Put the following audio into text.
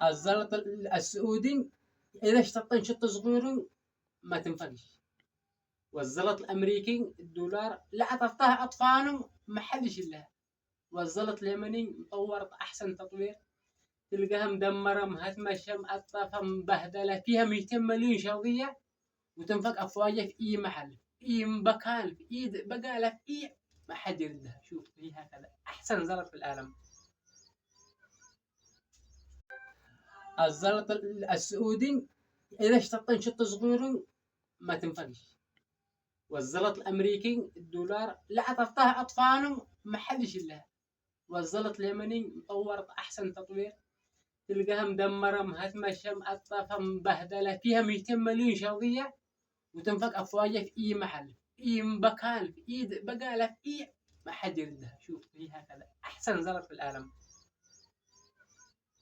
الزلط السعودي إذا اشتط شط صغير ما تنفقش، والزلط الأمريكي الدولار لا تفتح أطفال ما حدش إلا، والزلط اليمني مطور أحسن تطوير، تلقاها مدمرة مهتمة مقطفة مبهدلة فيها 200 مليون شظية وتنفق أفواجها في أي محل في أي مكان في أي بقالة في أي ما حد يردها. شوف هي هكذا أحسن زلط في العالم. الزلط السعودي إذا اشتط شط صغير ما تنفقش، والزلط الأمريكي الدولار لا تفتح أطفال ما حدش إلا، والزلط اليمني مطور أحسن تطوير، تلقاها مدمرة مهتمة مقطفة مبهدلة فيها 200 مليون شظية وتنفق أفواجها في أي محل في أي مكان في أي بقالة في أي ما حد يردها. شوف هي هكذا أحسن زلط في العالم.